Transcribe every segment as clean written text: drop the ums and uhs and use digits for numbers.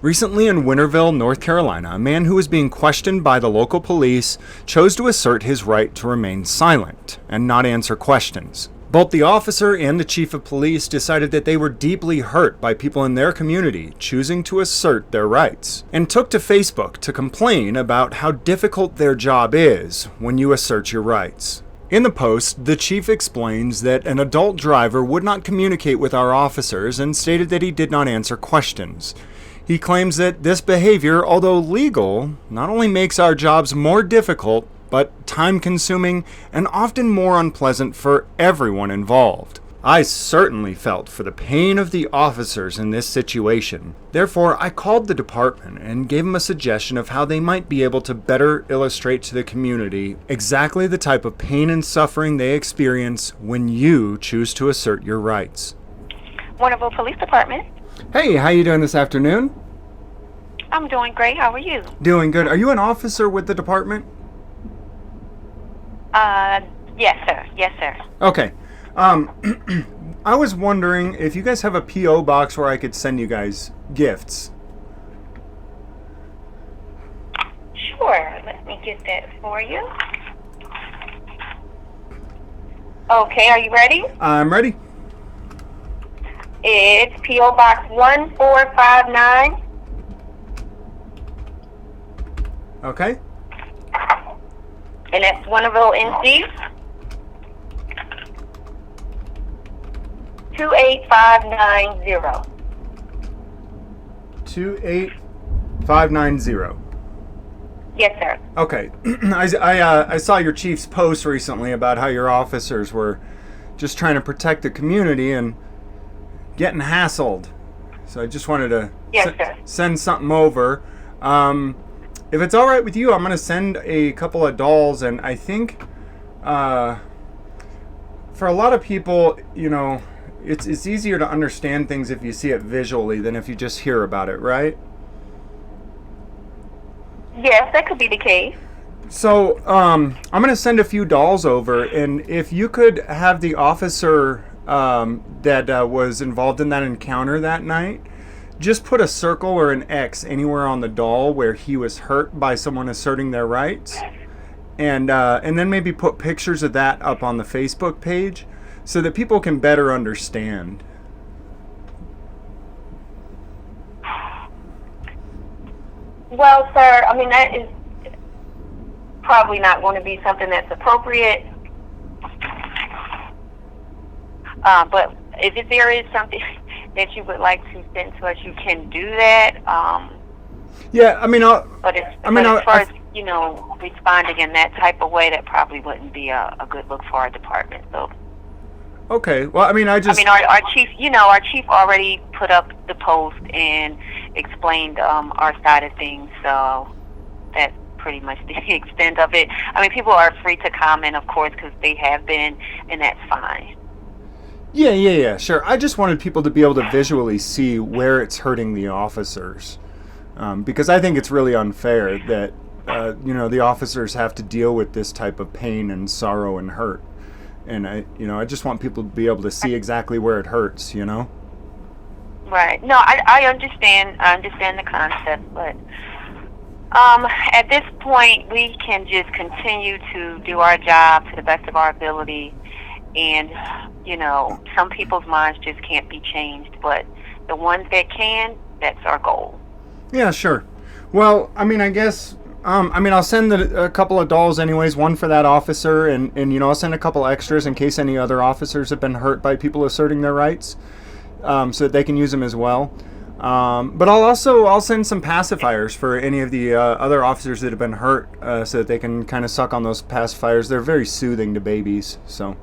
Recently in Winterville, North Carolina, a man who was being questioned by the local police chose to assert his right to remain silent and not answer questions. Both the officer and the chief of police decided that they were deeply hurt by people in their community choosing to assert their rights, and took to Facebook to complain about how difficult their job is when you assert your rights. In the post, the chief explains that an adult driver would not communicate with our officers and stated that he did not answer questions. He claims that this behavior, although legal, not only makes our jobs more difficult, but time-consuming and often more unpleasant for everyone involved. I certainly felt for the pain of the officers in this situation. Therefore, I called the department and gave them a suggestion of how they might be able to better illustrate to the community exactly the type of pain and suffering they experience when you choose to assert your rights. Winterville Police Department. Hey, how you doing this afternoon? I'm doing great. How are you? Doing good. Are you an officer with the department? Yes, sir. Yes, sir. Okay. I was wondering if you guys have a P.O. box where I could send you guys gifts. Sure. Let me get that for you. Okay, are you ready? I'm ready. It's P.O. Box 1459. Okay. And that's Winterville, NC. 28590. 28590. Yes, sir. Okay. I saw your chief's post recently about how your officers were just trying to protect the community and getting hassled. So I just wanted to send something over. If it's all right with you, I'm going to send a couple of dolls, and I think for a lot of people, you know, it's easier to understand things if you see it visually than if you just hear about it, right? Yes, that could be the case. So I'm going to send a few dolls over, and if you could have the officer that was involved in that encounter that night, just put a circle or an X anywhere on the doll where he was hurt by someone asserting their rights, and then maybe put pictures of that up on the Facebook page so that people can better understand. Well, sir, I mean, that is probably not going to be something that's appropriate. But if there is something that you would like to send to us, you can do that. Yeah, I mean, as far as, you know, responding in that type of way, that probably wouldn't be a good look for our department. So. Okay. Well, I mean, our chief, our chief already put up the post and explained our side of things. So that's pretty much the extent of it. I mean, people are free to comment, of course, because they have been, and that's fine. Yeah, sure. I just wanted people to be able to visually see where it's hurting the officers, because I think it's really unfair that the officers have to deal with this type of pain and sorrow and hurt, and I just want people to be able to see exactly where it hurts. You know. Right. No, I understand. I understand the concept, but at this point, we can just continue to do our job to the best of our ability. And, you know, some people's minds just can't be changed, but the ones that can, that's our goal. Yeah, sure. Well, I mean, I guess, I'll send a couple of dolls anyways, one for that officer, and I'll send a couple extras in case any other officers have been hurt by people asserting their rights, so that they can use them as well. But I'll send some pacifiers for any of the other officers that have been hurt, so that they can kind of suck on those pacifiers. They're very soothing to babies, so.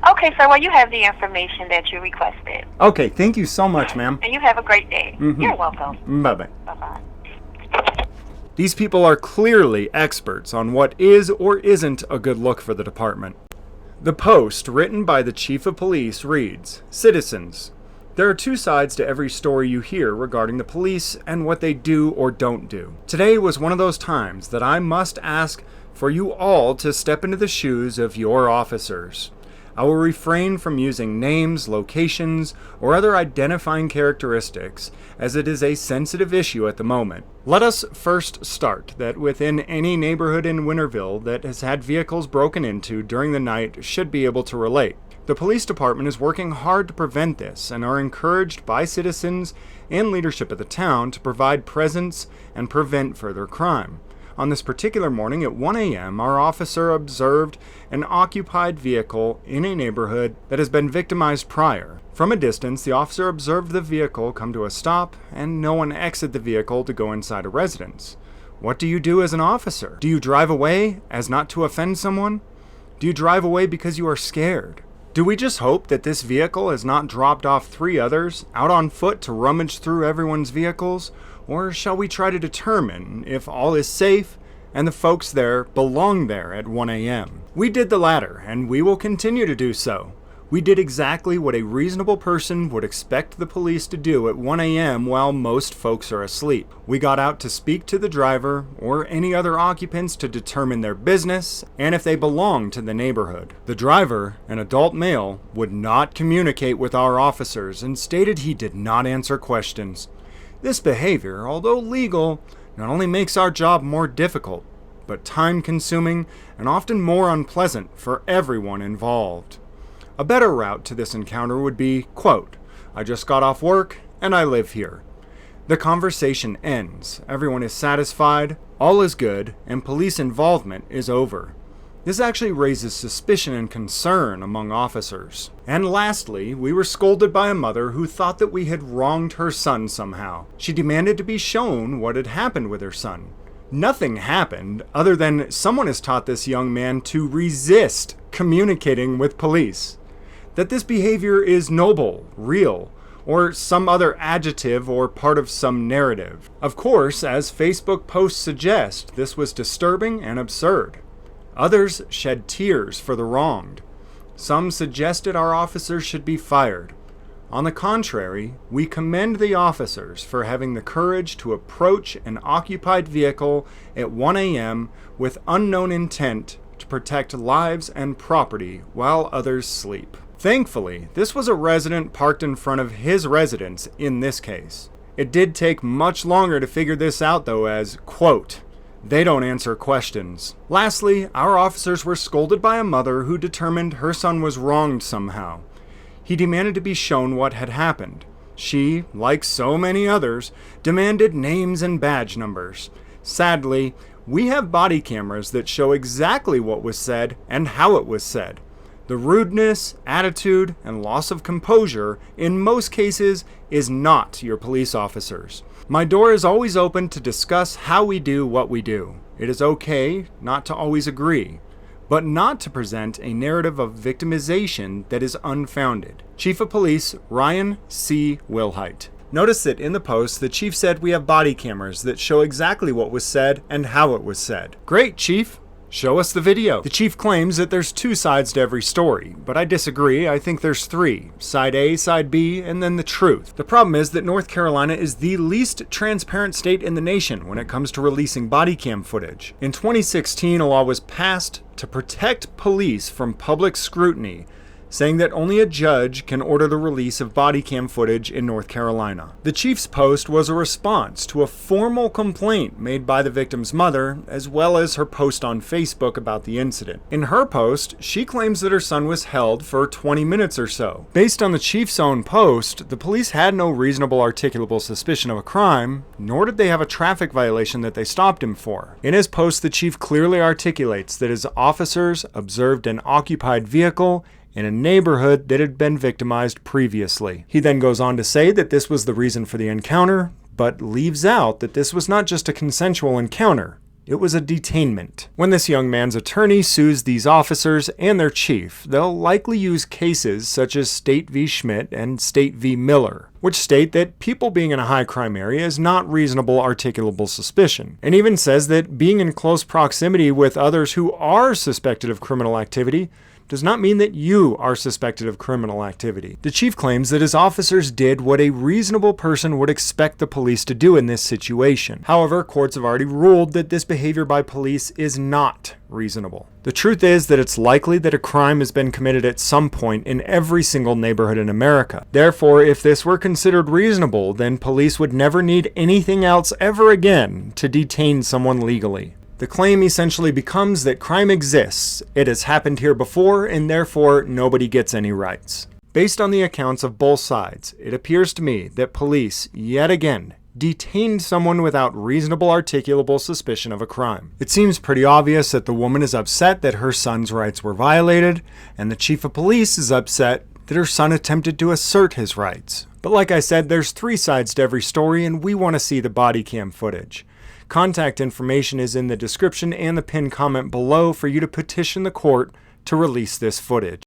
Okay, sir. Well, you have the information that you requested. Okay, thank you so much, ma'am. And you have a great day. Mm-hmm. You're welcome. Bye-bye. Bye-bye. These people are clearly experts on what is or isn't a good look for the department. The post, written by the chief of police, reads, "Citizens, there are two sides to every story you hear regarding the police and what they do or don't do. Today was one of those times that I must ask for you all to step into the shoes of your officers. I will refrain from using names, locations, or other identifying characteristics, as it is a sensitive issue at the moment. Let us first start that within any neighborhood in Winterville that has had vehicles broken into during the night should be able to relate. The police department is working hard to prevent this and are encouraged by citizens and leadership of the town to provide presence and prevent further crime. On this particular morning at 1 a.m., our officer observed an occupied vehicle in a neighborhood that has been victimized prior. From a distance, the officer observed the vehicle come to a stop and no one exit the vehicle to go inside a residence. What do you do as an officer? Do you drive away as not to offend someone? Do you drive away because you are scared? Do we just hope that this vehicle has not dropped off 3 others out on foot to rummage through everyone's vehicles? Or shall we try to determine if all is safe and the folks there belong there at 1 a.m.? We did the latter, and we will continue to do so. We did exactly what a reasonable person would expect the police to do at 1 a.m. while most folks are asleep. We got out to speak to the driver or any other occupants to determine their business and if they belong to the neighborhood. The driver, an adult male, would not communicate with our officers and stated he did not answer questions. This behavior, although legal, not only makes our job more difficult, but time-consuming and often more unpleasant for everyone involved. A better route to this encounter would be, quote, "I just got off work and I live here." The conversation ends, everyone is satisfied, all is good, and police involvement is over. This actually raises suspicion and concern among officers. And lastly, we were scolded by a mother who thought that we had wronged her son somehow. She demanded to be shown what had happened with her son. Nothing happened other than someone has taught this young man to resist communicating with police. That this behavior is noble, real, or some other adjective or part of some narrative. Of course, as Facebook posts suggest, this was disturbing and absurd. Others shed tears for the wronged. Some suggested our officers should be fired. On the contrary, we commend the officers for having the courage to approach an occupied vehicle at 1 a.m. with unknown intent to protect lives and property while others sleep. Thankfully, this was a resident parked in front of his residence in this case. It did take much longer to figure this out though, as, quote, "They don't answer questions." Lastly, our officers were scolded by a mother who determined her son was wronged somehow. He demanded to be shown what had happened. She, like so many others, demanded names and badge numbers. Sadly, we have body cameras that show exactly what was said and how it was said. The rudeness, attitude, and loss of composure, in most cases, is not your police officers. My door is always open to discuss how we do what we do. It is okay not to always agree, but not to present a narrative of victimization that is unfounded. Chief of Police Ryan C. Wilhite. Notice that in the post, the chief said we have body cameras that show exactly what was said and how it was said. Great, Chief! Show us the video. The chief claims that there's 2 sides to every story, but I disagree. I think there's 3. Side A, side B, and then the truth. The problem is that North Carolina is the least transparent state in the nation when it comes to releasing body cam footage. In 2016, a law was passed to protect police from public scrutiny, saying that only a judge can order the release of body cam footage in North Carolina. The chief's post was a response to a formal complaint made by the victim's mother, as well as her post on Facebook about the incident. In her post, she claims that her son was held for 20 minutes or so. Based on the chief's own post, the police had no reasonable articulable suspicion of a crime, nor did they have a traffic violation that they stopped him for. In his post, the chief clearly articulates that his officers observed an occupied vehicle in a neighborhood that had been victimized previously. He then goes on to say that this was the reason for the encounter, but leaves out that this was not just a consensual encounter. It was a detainment. When this young man's attorney sues these officers and their chief, they'll likely use cases such as State v. Schmidt and State v. Miller, which state that people being in a high crime area is not reasonable articulable suspicion, and even says that being in close proximity with others who are suspected of criminal activity does not mean that you are suspected of criminal activity. The chief claims that his officers did what a reasonable person would expect the police to do in this situation. However, courts have already ruled that this behavior by police is not reasonable. The truth is that it's likely that a crime has been committed at some point in every single neighborhood in America. Therefore, if this were considered reasonable, then police would never need anything else ever again to detain someone legally. The claim essentially becomes that crime exists, it has happened here before, and therefore nobody gets any rights. Based on the accounts of both sides, it appears to me that police, yet again, detained someone without reasonable articulable suspicion of a crime. It seems pretty obvious that the woman is upset that her son's rights were violated, and the chief of police is upset that her son attempted to assert his rights. But like I said, there's 3 sides to every story, and we want to see the body cam footage. Contact information is in the description and the pinned comment below for you to petition the court to release this footage.